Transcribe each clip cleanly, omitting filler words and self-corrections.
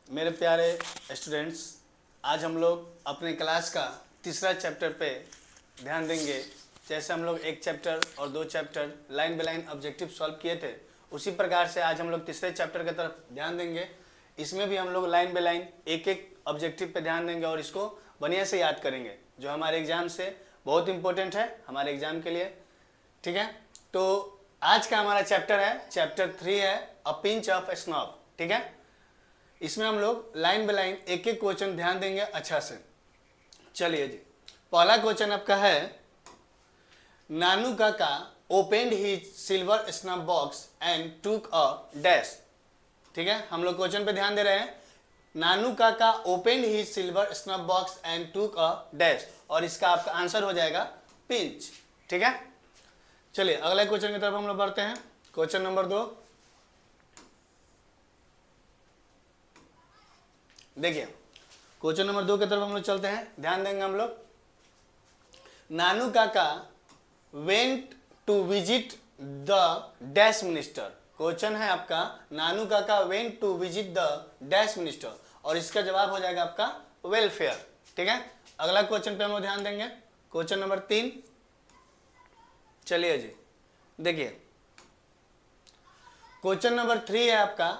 मेरे प्यारे स्टूडेंट्स, आज हम लोग अपने क्लास का तीसरा चैप्टर पे ध्यान देंगे। जैसे हम लोग एक चैप्टर और दो chapter line by line objective solve किए थे, उसी प्रकार से आज हम लोग तीसरे चैप्टर की तरफ ध्यान देंगे। इसमें भी हम लोग लाइन बाय लाइन एक एक ऑब्जेक्टिव पे ध्यान देंगे और इसको बढ़िया से याद करेंगे, जो हमारे एग्जाम से बहुत इंपॉर्टेंट है हमारे एग्जाम के लिए। ठीक है, तो आज का हमारा चैप्टर है, चैप्टर 3 है अ पिंच ऑफ स्नॉफ। ठीक है, इसमें हम लोग लाइन बाय लाइन एक एक क्वेश्चन ध्यान देंगे अच्छा से। चलिए जी, पहला क्वेश्चन आपका है, नानू काका opened his silver snuff box and टूक अ डैश। ठीक है, हम लोग क्वेश्चन पे ध्यान दे रहे हैं। नानू काका opened his silver snuff box and टूक अ डैश, और इसका आपका आंसर हो जाएगा पिंच। ठीक है, चलिए अगले क्वेश्चन की तरफ हम लोग बढ़ते हैं। क्वेश्चन नंबर 2 देखिए, क्वेश्चन नंबर 2 की तरफ हम लोग चलते हैं, ध्यान देंगे हम लोग। Nanu Kaka went to visit the dash minister. Question है आपका, Nanu Kaka went to visit the dash minister, और इसका जवाब हो जाएगा आपका वेलफेयर। ठीक है, अगला क्वेश्चन पे हम लोग ध्यान देंगे। क्वेश्चन नंबर 3, चलिए जी देखिए, क्वेश्चन नंबर 3 है आपका,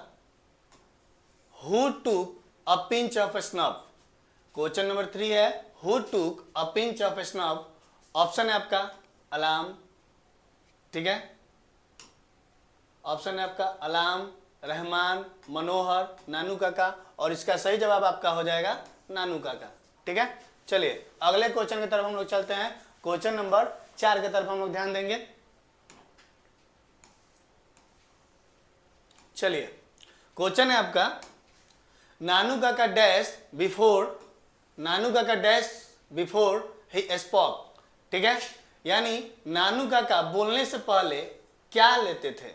हु टूक अ pinch of snuff. Question number 3 है, हु टूक अ पिंच ऑफ स्नफ। ऑप्शन है आपका अलाम, ठीक है, ऑप्शन है आपका अलाम, रहमान, मनोहर, नानू काका, और इसका सही जवाब आपका हो जाएगा नानू काका। ठीक है, चलिए अगले क्वेश्चन की तरफ हम लोग चलते हैं। क्वेश्चन नंबर 4 की तरफ हम लोग ध्यान देंगे। चलिए, क्वेश्चन है आपका, नानू काका डैश बिफोर, नानू काका डैश बिफोर ही स्पोक। ठीक है, यानी नानू काका बोलने से पहले क्या लेते थे।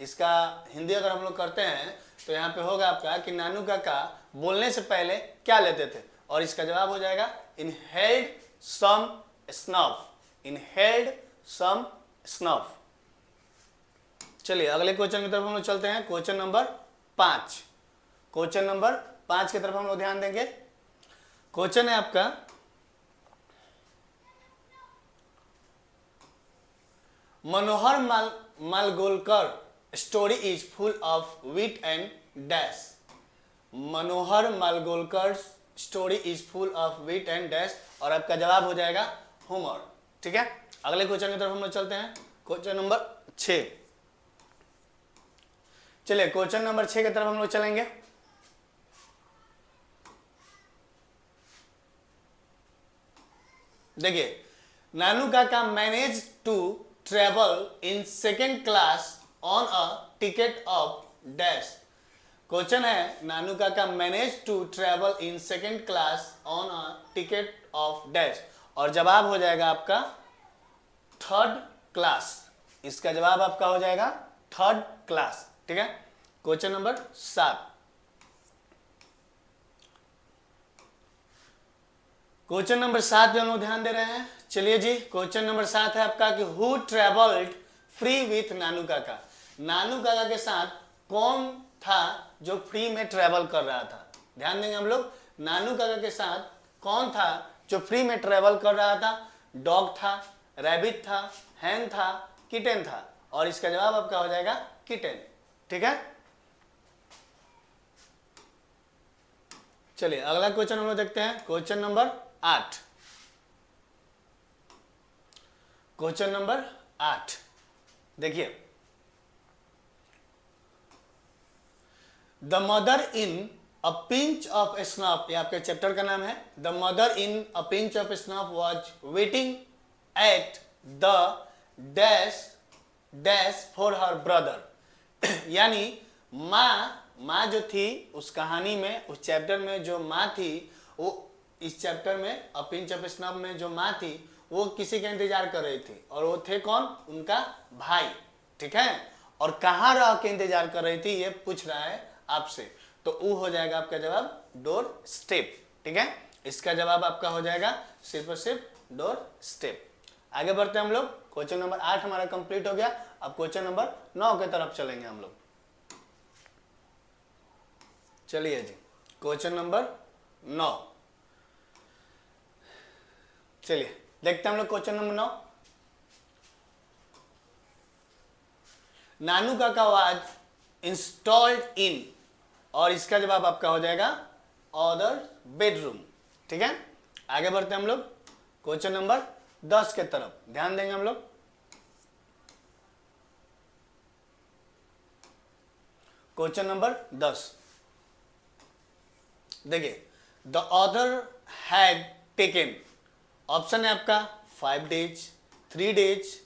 इसका हिंदी अगर हम लोग करते हैं तो यहाँ पे होगा आपका कि नानू काका बोलने से पहले क्या लेते थे, और इसका जवाब हो जाएगा इनहेल्ड सम स्नफ, इनहेल्ड सम स्नफ। चलिए अगले क्वेश्चन की तरफ हम लोग चलते हैं। क्वेश्चन नंबर 5, क्वेश्चन नंबर 5 की तरफ हम लोग ध्यान देंगे। क्वेश्चन है आपका, Manohar Malgolkar story is full of wit and dash. Manohar Malgolkar story is full of wit and dash, और आपका जवाब हो जाएगा ह्यूमर। ठीक है, अगले क्वेश्चन की तरफ हम लोग चलते हैं। क्वेश्चन नंबर 6, चलिए क्वेश्चन नंबर 6 की तरफ हम लोग चलेंगे। देखिए, Nanu Kaka manage to travel in second class on a ticket of dash. Question है, Nanu Kaka manage to travel in second class on a ticket of dash, और जवाब हो जाएगा आपका थर्ड क्लास। इसका जवाब आपका हो जाएगा थर्ड क्लास। ठीक है, क्वेश्चन नंबर 7, क्वेश्चन नंबर 7 पे हम लोग ध्यान दे रहे हैं। चलिए जी, क्वेश्चन नंबर 7 है आपका कि हु ट्रेवल्ड फ्री विथ नानू काका। नानू काका के साथ कौन था जो फ्री में ट्रेवल कर रहा था। ध्यान देंगे हम लोग, नानू काका के साथ कौन था जो फ्री में ट्रेवल कर रहा था। डॉग था, रैबिट था, हैन था, किटेन था, और इसका जवाब आपका हो जाएगा किटेन। ठीक है, चलिए अगला क्वेश्चन हम लोग देखते हैं। क्वेश्चन नंबर 8, क्वेश्चन नंबर 8 देखिए, the mother in a pinch of snuff, ये आपके चैप्टर का नाम है। The mother in a pinch of snuff was waiting at the dash dash for her brother. यानी माँ जो थी उस कहानी में, उस चैप्टर में जो माँ थी, वो इस चैप्टर में अ पिंच ऑफ स्नफ में जो माँ थी वो किसी का इंतजार कर रही थी, और वो थे कौन, उनका भाई। ठीक है, और कहाँ रह के इंतजार कर रही थी ये पूछ रहा है आपसे, तो वो हो जाएगा आपका जवाब डोर स्टेप। ठीक है, इसका जवाब आपका हो जाएगा सिर्फ और सिर्फ डोर स्टेप। आगे बढ़ते हैं हम लोग। क्वेश्चन नंबर 8 हमारा कंप्लीट हो गया। अब क्वेश्चन नंबर 9 की तरफ चलेंगे हम लोग। चलिए जी, क्वेश्चन नंबर 9। चलिए देखते हैं हम लोग question number 9। Nanu Kaka was installed in, और इसका जवाब आपका हो जाएगा अदर बेडरूम। ठीक है, आगे बढ़ते हैं हम लोग क्वेश्चन नंबर 10 के तरफ, ध्यान देंगे हम लोग। क्वेश्चन नंबर 10 देखिए, the author had taken, option है आपका 5 days, 3 days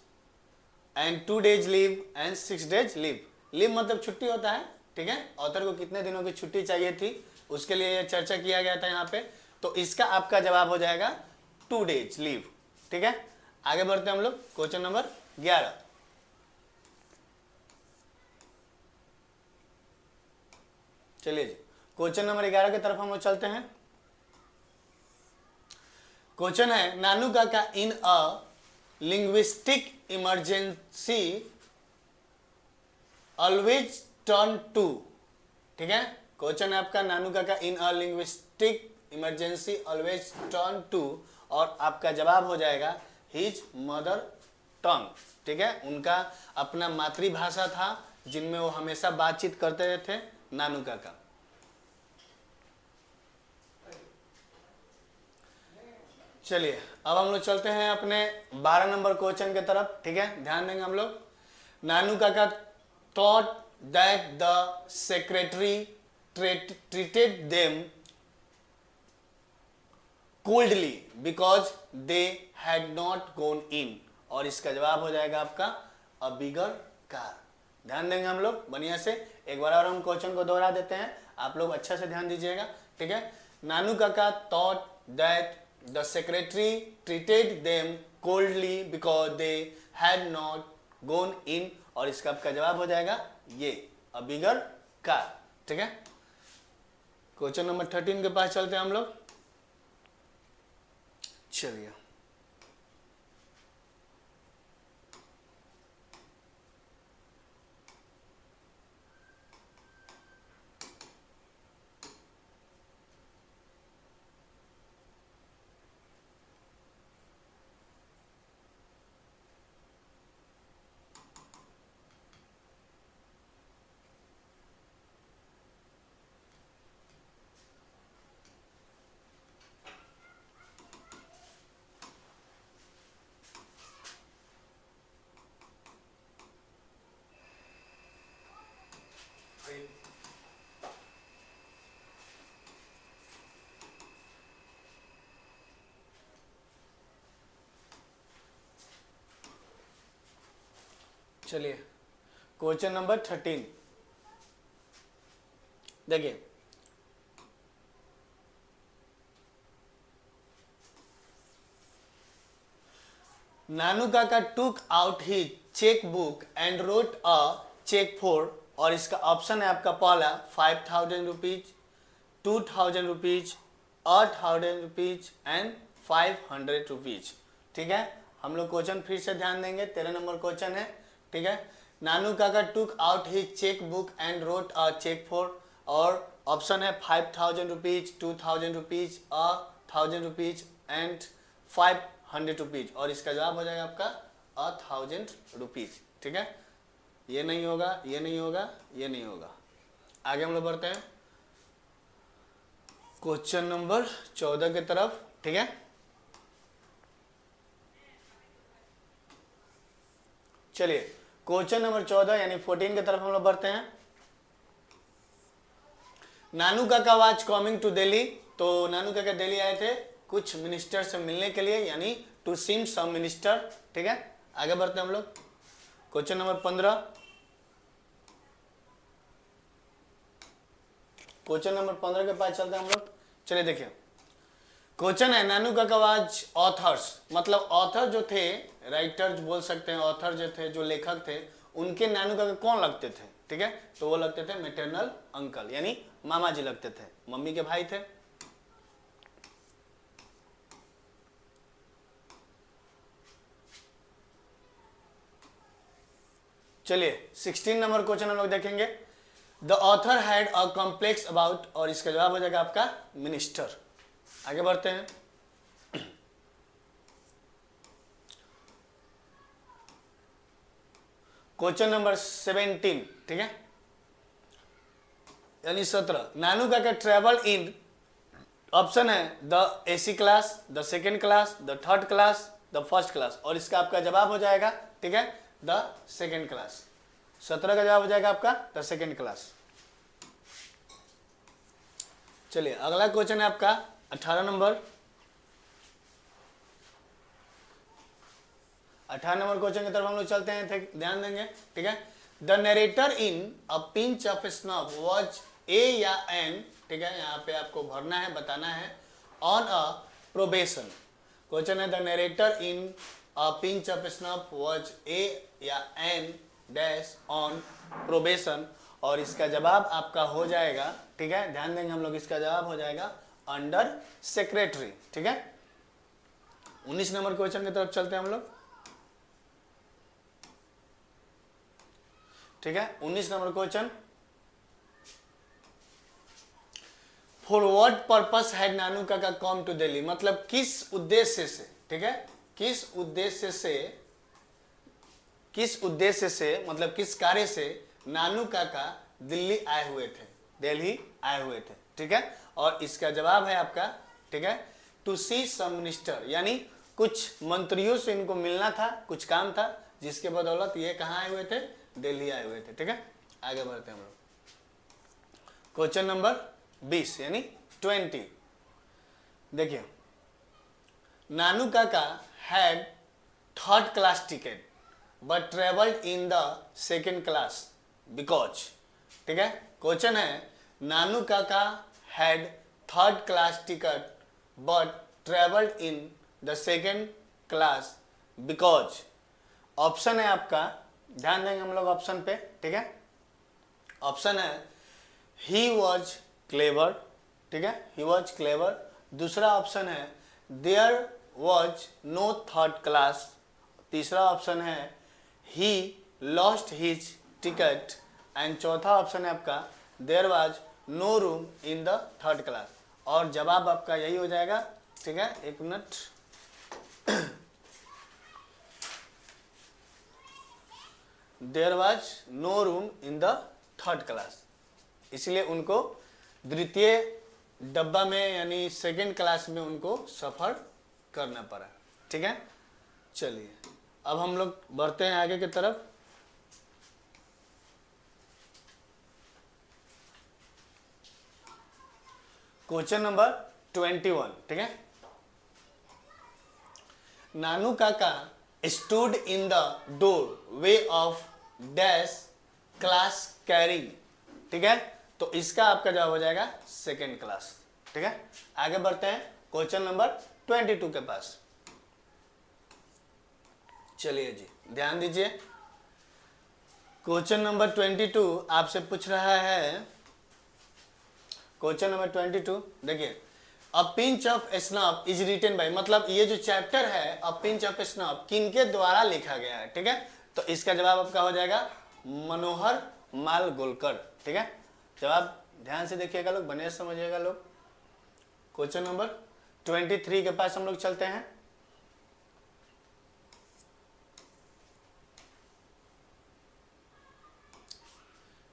and 2 days leave and 6 days leave. Leave मतलब छुट्टी होता है। ठीक है, ऑथर को कितने दिनों की छुट्टी चाहिए थी उसके लिए यह चर्चा किया गया था यहाँ पे। तो इसका आपका जवाब हो जाएगा 2 डेज लीव। ठीक है, आगे बढ़ते हैं हम लोग क्वेश्चन नंबर 11। चलिए जी, क्वेश्चन नंबर 11 की तरफ हम लोग चलते हैं। क्वेश्चन है, Nanu Kaka in a linguistic emergency always turn to. ठीक है, क्वेश्चन है आपका, Nanu Kaka in a linguistic emergency always turn to, और आपका जवाब हो जाएगा हिज मदर टंग। ठीक है, उनका अपना मातृभाषा था जिनमें वो हमेशा बातचीत करते रहे थे नानू काका। चलिए अब हम लोग चलते हैं अपने 12 नंबर क्वेश्चन की तरफ। ठीक है, ध्यान देंगे हम लोग। Nanu Kaka thought that the secretary treated them coldly because they had not gone in, और इसका जवाब हो जाएगा आपका अ बिगर कार। ध्यान देंगे हम लोग बढ़िया से, एक बार और हम क्वेश्चन को दोहरा देते हैं, आप लोग अच्छा से ध्यान दीजिएगा। ठीक है, Nanu Kaka thought that the secretary treated them coldly because they had not gone in, और इसका आपका जवाब हो जाएगा ये अ बिगर कार। ठीक है, क्वेश्चन नंबर 13 के पास चलते हैं हम लोग। चलिए चलिए क्वेश्चन नंबर 13 देखिए, Nanu Kaka took out his cheque book and wrote a cheque for, और इसका ऑप्शन है आपका पहला 5,000 rupees, 2,000 rupees, 8,000 rupees and 500 rupees. ठीक है, हम लोग क्वेश्चन फिर से ध्यान देंगे, 13 नंबर क्वेश्चन है। ठीक है, Nanu Kaka took out his cheque book and wrote a cheque for, और ऑप्शन है 5,000 rupees, 2,000 rupees, 1,000 rupees and 500 rupees, और इसका जवाब हो जाएगा आपका 1,000 रुपीज। ठीक है, ये नहीं होगा, ये नहीं होगा, ये नहीं होगा। आगे हम लोग बढ़ते हैं क्वेश्चन नंबर 14 की तरफ। ठीक है, चलिए क्वेश्चन नंबर 14 यानी 14 की तरफ हम लोग बढ़ते हैं। नानू Kaka was coming to Delhi, तो नानू काका दिल्ली आए थे कुछ मिनिस्टर से मिलने के लिए, यानी टू सीम सम मिनिस्टर। ठीक है, आगे बढ़ते हैं हम लोग क्वेश्चन नंबर 15। क्वेश्चन नंबर 15 के पास चलते हैं हम लोग। चलिए देखिए, क्वेश्चन है, नानू काका वाज ऑथर्स, मतलब ऑथर जो थे, राइटर बोल सकते हैं, ऑथर जो थे, जो लेखक थे, उनके नानू काका कौन लगते थे? ठीक है, तो वो लगते थे मैटरनल अंकल, यानी मामा जी लगते थे, मम्मी के भाई थे। चलिए 16 नंबर क्वेश्चन हम लोग देखेंगे। The author had a complex about, और इसका जवाब हो जाएगा आपका मिनिस्टर। आगे बढ़ते हैं। क्वेश्चन नंबर 17, ठीक है, यानी 17। नानू का ट्रेवल इन, ऑप्शन है the AC class, the second class, the third class, the first class, और इसका आपका जवाब हो जाएगा, ठीक है, द सेकेंड क्लास। 17 का जवाब हो जाएगा आपका द सेकेंड क्लास। चलिए अगला क्वेश्चन है आपका 18 नंबर। 18 नंबर क्वेश्चन की तरफ हम लोग चलते हैं, ध्यान देंगे, ठीक है। The narrator in a pinch of snuff was a या एन, ठीक है, यहाँ पे आपको भरना है, बताना है, ऑन अ प्रोबेशन। क्वेश्चन है the narrator in a pinch of snuff was a या एन डैश ऑन प्रोबेशन, और इसका जवाब आपका हो जाएगा, ठीक है, ध्यान देंगे हम लोग, इसका जवाब हो जाएगा अंडर सेक्रेटरी, ठीक है। 19 नंबर क्वेश्चन की तरफ चलते हैं हम लोग, ठीक है। 19 number question, for what purpose had Nanu Kaka come to Delhi, मतलब किस उद्देश्य से, ठीक है, किस उद्देश्य से मतलब किस कार्य से नानू काका दिल्ली आए हुए थे, दिल्ली आए हुए थे, ठीक है, और इसका जवाब है आपका, ठीक है, टू सी सम मिनिस्टर, यानी कुछ मंत्रियों से इनको मिलना था, कुछ काम था, जिसके बदौलत ये कहाँ आए हुए थे, दिल्ली आए हुए थे, ठीक है। आगे बढ़ते हैं हम लोग, क्वेश्चन नंबर 20 यानी 20। देखिए, Nanu Kaka had third class ticket but travelled in the second class because, ठीक है। क्वेश्चन है Nanu Kaka had third class ticket but travelled in the second class because, option है आपका, ध्यान देंगे हम लोग ऑप्शन पे, ठीक है। ऑप्शन है ही वॉज क्लेवर, ठीक है, ही वॉज क्लेवर। दूसरा ऑप्शन है there was no third class. तीसरा ऑप्शन है he lost his ticket, and चौथा ऑप्शन है आपका there was no room in the third class, और जवाब आपका यही हो जाएगा, ठीक है। एक minute, there was no room in the third class, इसलिए उनको द्वितीय डब्बा में यानी सेकेंड क्लास में उनको सफर करना पड़ा, ठीक है। चलिए अब हम लोग बढ़ते हैं आगे की तरफ। क्वेश्चन नंबर 21, ठीक है। नानू काका stood in the door way of dash class carrying, ठीक है, तो इसका आपका जवाब हो जाएगा सेकेंड क्लास, ठीक है। आगे बढ़ते हैं क्वेश्चन नंबर 22 के पास। चलिए जी ध्यान दीजिए, क्वेश्चन नंबर 22 आपसे पूछ रहा है, क्वेश्चन नंबर 22 देखिए, a pinch of snuff is written by, मतलब ये जो चैप्टर है अ पिंच ऑफ स्नफ किनके द्वारा लिखा गया है, ठीक है, तो इसका जवाब आपका हो जाएगा मनोहर मालगोलकर, ठीक है। जवाब ध्यान से देखिएगा लोग, बने समझिएगा लोग। क्वेश्चन नंबर 23 के पास हम लोग चलते हैं।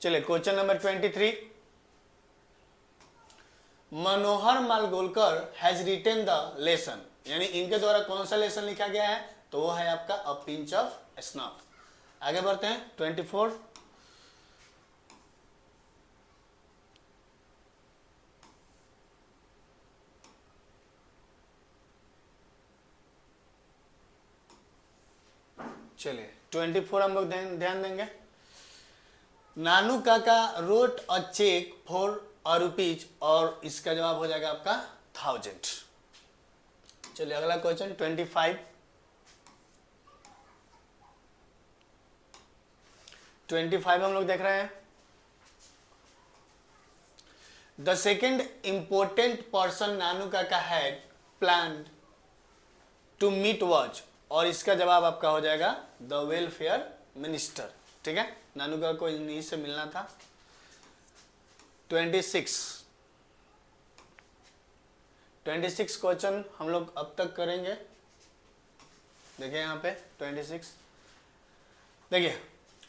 चलिए question number 23, Manohar Malgolkar has written the lesson, यानी इनके द्वारा कौन सा लेसन लिखा गया है, तो वो है आपका अ पिंच ऑफ स्नफ। आगे बढ़ते हैं 24। चलिए 24 हम लोग ध्यान देंगे। Nanu Kaka wrote a cheque for a rupees, और इसका जवाब हो जाएगा आपका 1000। चलिए अगला क्वेश्चन 25। 25 हम लोग देख रहे हैं, the second important person Nanu Kaka had plan to meet watch, और इसका जवाब आपका हो जाएगा द वेलफेयर मिनिस्टर, ठीक है। नानू काका को इन्हीं से मिलना था। 26 क्वेश्चन हम लोग अब तक करेंगे। देखिए यहाँ पे 26 देखिए,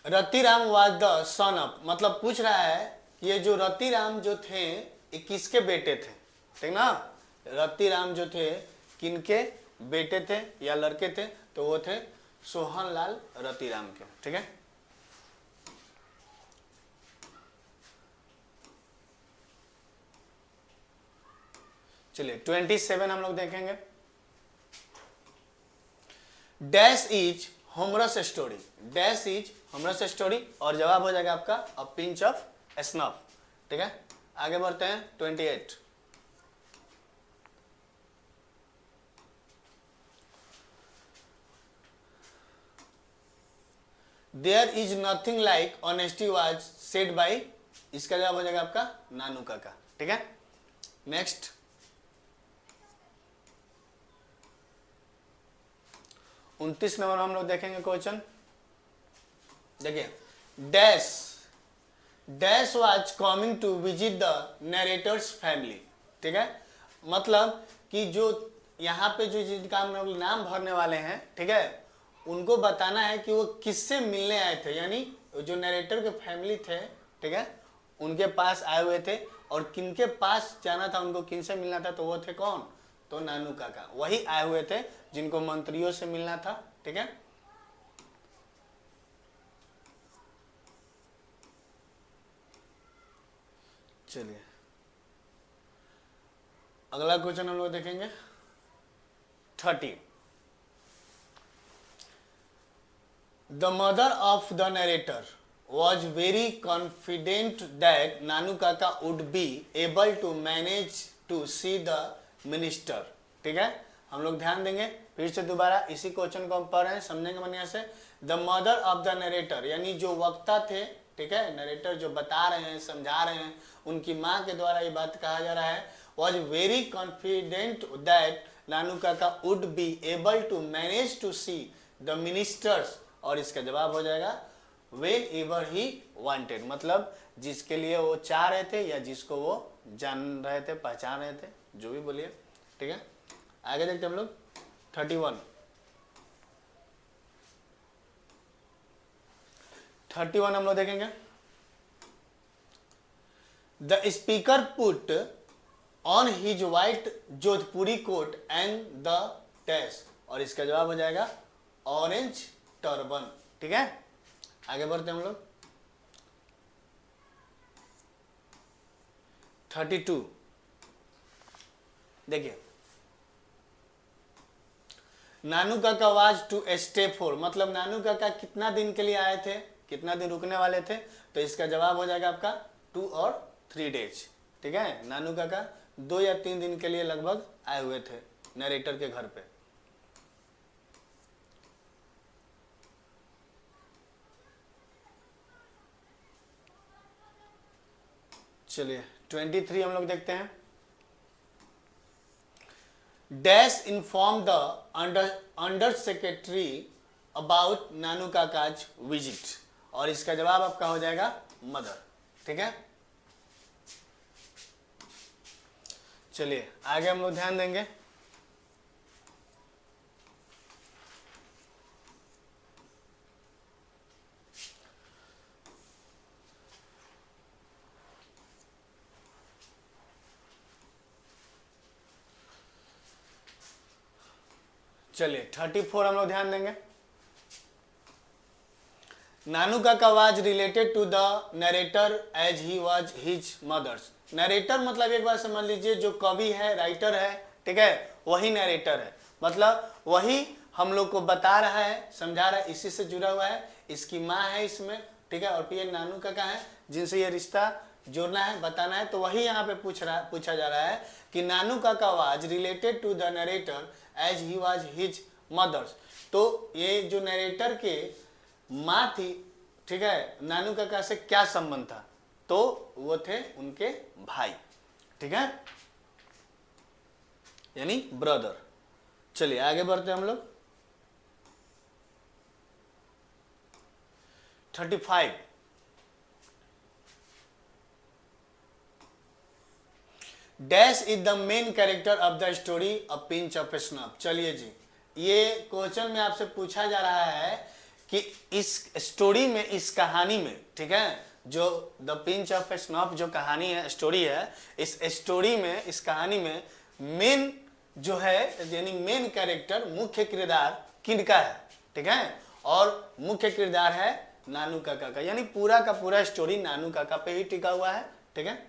Ratiram was the son of, मतलब पूछ रहा है ये जो रतिराम जो थे ये किसके बेटे थे, ठीक ना। रतिराम जो थे किनके बेटे थे या लड़के थे, तो वो थे सोहनलाल रतिराम के, ठीक है। चलिए 27 हम लोग देखेंगे। Dash is humorous story, dash is humorous story, और जवाब हो जाएगा आपका अ पिंच ऑफ स्नफ, ठीक है। आगे बढ़ते हैं 28। There is nothing like honesty was said by, इसका जवाब हो जाएगा आपका नानू काका, ठीक है। नेक्स्ट 29 नंबर हम लोग देखेंगे क्वेश्चन। देखिए, dash was coming to visit the narrator's family, ठीक है। मतलब कि जो यहाँ पे जो जिनका हम लोग नाम भरने वाले हैं, ठीक है, उनको बताना है कि वो किससे मिलने आए थे, यानी जो नरेटर के फैमिली थे, ठीक है, उनके पास आए हुए थे, और किनके पास जाना था, उनको किनसे मिलना था, तो वो थे कौन, तो नानू काका, वही आए हुए थे जिनको मंत्रियों से मिलना था, ठीक है। चलिए अगला क्वेश्चन हम लोग देखेंगे 30। The mother of the narrator was very confident that नानू काका would be able to manage to see the minister, ठीक है। हम लोग ध्यान देंगे फिर से दोबारा इसी क्वेश्चन को हम पढ़ रहे हैं, समझेंगे बढ़िया से। The mother of the narrator, यानी जो वक्ता थे, ठीक है, नरेटर जो बता रहे हैं, समझा रहे हैं, उनकी माँ के द्वारा ये बात कहा जा रहा है, was very confident that नानू काका would be able to manage to see the ministers, और इसका जवाब हो जाएगा वेन एवर ही वांटेड, मतलब जिसके लिए वो चाह रहे थे या जिसको वो जान रहे थे, पहचान रहे थे, जो भी बोलिए, ठीक है। आगे देखते हम लोग 31 हम लोग देखेंगे। The speaker put on his white Jodhpuri coat and the dash, और इसका जवाब हो जाएगा ऑरेंज टर्बन, ठीक है। आगे बढ़ते हैं हम लोग 32। देखिए, Nanu Kaka was to stay for, मतलब नानू काका कितना दिन के लिए आए थे, कितना दिन रुकने वाले थे, तो इसका जवाब हो जाएगा आपका 2 और 3 डेज, ठीक है। नानू काका 2 या 3 दिन के लिए लगभग आए हुए थे नरेटर के घर पे। चलिए 23 हम लोग देखते हैं। Dash inform the under secretary about Nanu Kaka's visit, और इसका जवाब आपका हो जाएगा मदर, ठीक है। चलिए आगे हम लोग ध्यान देंगे। चलिए 34 हम लोग ध्यान देंगे। Nanu Kaka was related to the narrator as he was his mother's. Narrator मतलब एक बार समझ लीजिए जो कवि है, राइटर है, ठीक है, वही नरेटर है, मतलब वही हम लोग को बता रहा है, समझा रहा है, इसी से जुड़ा हुआ है, इसकी माँ है इसमें, ठीक है, और फिर ये नानू काका है जिनसे ये रिश्ता जोड़ना है, बताना है, तो वही यहाँ पे पूछा जा रहा है कि Nanu Kaka was related to the narrator as he was his mother's. तो ये जो नरेटर के माँ थी, ठीक है, नानू काका से क्या संबंध था, तो वो थे उनके भाई, ठीक है, यानी ब्रदर। चलिए आगे बढ़ते हैं हम लोग 35। Dash is the main character of the story a pinch of snuff. चलिए जी, ये क्वेश्चन में आपसे पूछा जा रहा है कि इस स्टोरी में, इस कहानी में, ठीक है, जो द पिंच ऑफ स्नफ जो कहानी है, स्टोरी है, इस स्टोरी में, इस कहानी में मेन जो है, यानी मेन कैरेक्टर, मुख्य किरदार किनका है, ठीक है, और मुख्य किरदार है नानू काका का, यानी पूरा का पूरा स्टोरी नानू काका पे ही टिका हुआ है, ठीक है।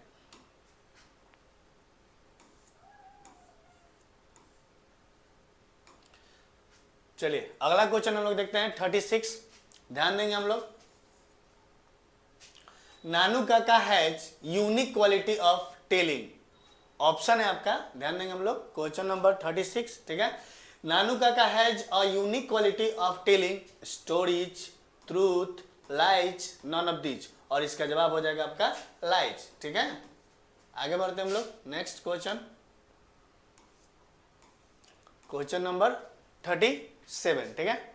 चलिए अगला क्वेश्चन हम लोग देखते हैं 36। ध्यान देंगे हम लोग। नानू काका has unique quality of telling. Option है आपका, ध्यान देंगे हम लोग। क्वेश्चन नंबर 36, ठीक है। नानू काका has a unique quality of telling stories, truth, lies, none of these. और इसका जवाब हो जाएगा आपका लाइज, ठीक है। आगे बढ़ते हैं हम लोग। नेक्स्ट क्वेश्चन, क्वेश्चन नंबर 37, ठीक है।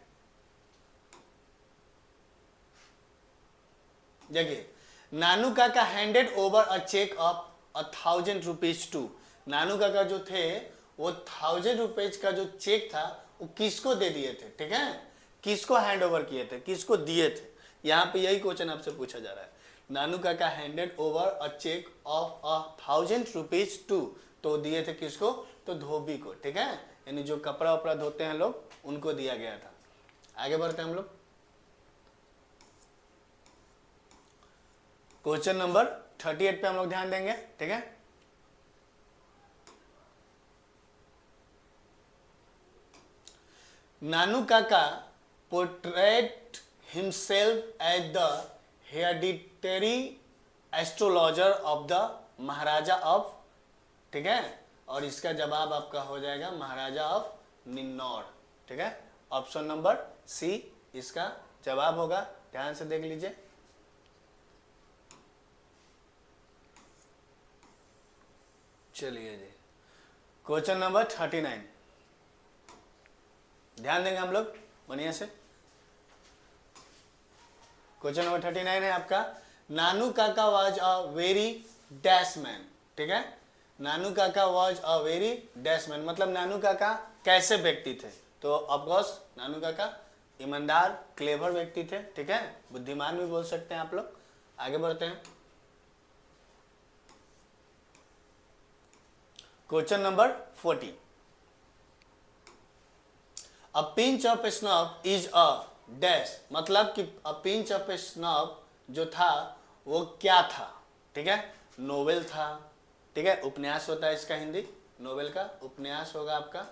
देखिए, Nanu Kaka handed over a cheque of 1000 rupees to. Nanu Kaka जो थे वो 1000 रुपीज का जो चेक था वो किसको दे दिए थे, ठीक है, किसको हैंड ओवर किए थे, किसको दिए थे। यहाँ पे यही क्वेश्चन आपसे पूछा जा रहा है। Nanu Kaka handed over a cheque of 1000 rupees to, तो दिए थे किसको, तो धोबी को, ठीक है, यानी जो कपड़ा वपड़ा धोते हैं लोग, उनको दिया गया था। आगे बढ़ते हैं हम लोग। क्वेश्चन नंबर 38 पे हम लोग ध्यान देंगे, ठीक है। Nanu Kaka portrayed himself as the hereditary astrologer of the Maharaja of, ठीक है, और इसका जवाब आपका हो जाएगा महाराजा ऑफ निन्नौर, ठीक है। ऑप्शन नंबर सी इसका जवाब होगा। ध्यान से देख लीजिए। चलिए जी, क्वेश्चन नंबर 39, ध्यान देंगे हम लोग बढ़िया से। क्वेश्चन नंबर 39 है आपका, Nanu Kaka was a very dash man, ठीक है। Nanu Kaka was a very dash man मतलब नानू काका कैसे व्यक्ति थे, तो ऑफकोर्स नानू काका ईमानदार, क्लेवर व्यक्ति थे, ठीक है, बुद्धिमान भी बोल सकते हैं आप लोग। आगे बढ़ते हैं। Question number 40, a pinch of snuff is a dash मतलब कि अ पिंच ऑफ स्नफ जो था वो क्या था, ठीक है, नोवेल था, ठीक है, उपन्यास होता है इसका हिंदी, नोवेल का उपन्यास होगा आपका,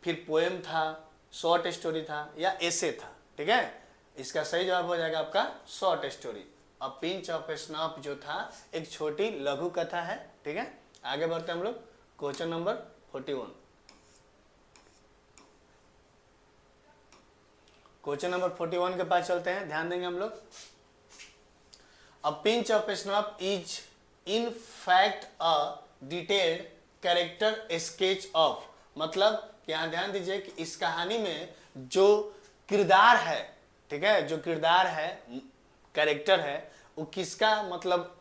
फिर पोएम था, शॉर्ट स्टोरी था, या एसे था, ठीक है। इसका सही जवाब हो जाएगा आपका short story. A pinch of snuff जो था एक छोटी लघु कथा है, ठीक है। आगे बढ़ते हैं हम लोग। क्वेश्चन नंबर 41, क्वेश्चन नंबर 41 के पास चलते हैं, ध्यान देंगे हम लोग। अ pinch of snuff is in fact a detailed character sketch of मतलब यहाँ ध्यान दीजिए कि इस कहानी में जो किरदार है, ठीक है, जो किरदार है, कैरेक्टर है, वो किसका मतलब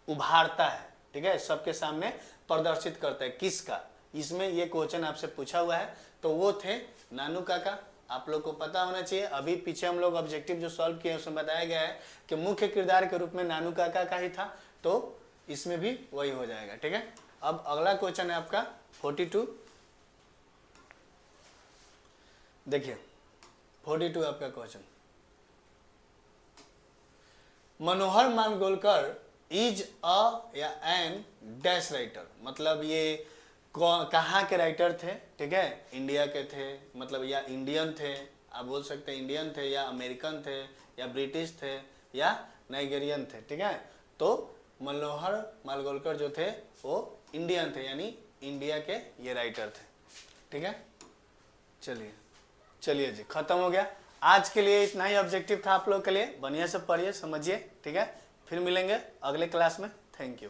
उभारता है, ठीक है, सबके सामने प्रदर्शित करता है, किसका। इसमें ये क्वेश्चन आपसे पूछा हुआ है, तो वो थे नानू काका। आप लोग को पता होना चाहिए, अभी पीछे हम लोग ऑब्जेक्टिव जो सॉल्व किए उसमें बताया गया है कि मुख्य किरदार के रूप में नानू काका का ही था, तो इसमें भी वही हो जाएगा, ठीक है। अब अगला क्वेश्चन है आपका 42। देखिए 42 आपका क्वेश्चन, मनोहर मालगोलकर इज अ या एन डैश राइटर मतलब ये कहाँ के राइटर थे, ठीक है, इंडिया के थे मतलब, या इंडियन थे, आप बोल सकते हैं इंडियन थे, या अमेरिकन थे, या ब्रिटिश थे, या नाइजीरियन थे, ठीक है। तो मनोहर मालगोलकर जो थे वो इंडियन थे, यानी इंडिया के ये राइटर थे, ठीक है। चलिए जी, खत्म हो गया। आज के लिए इतना ही ऑब्जेक्टिव था आप लोग के लिए। बढ़िया से पढ़िए, समझिए, ठीक है। फिर मिलेंगे अगले क्लास में। Thank you.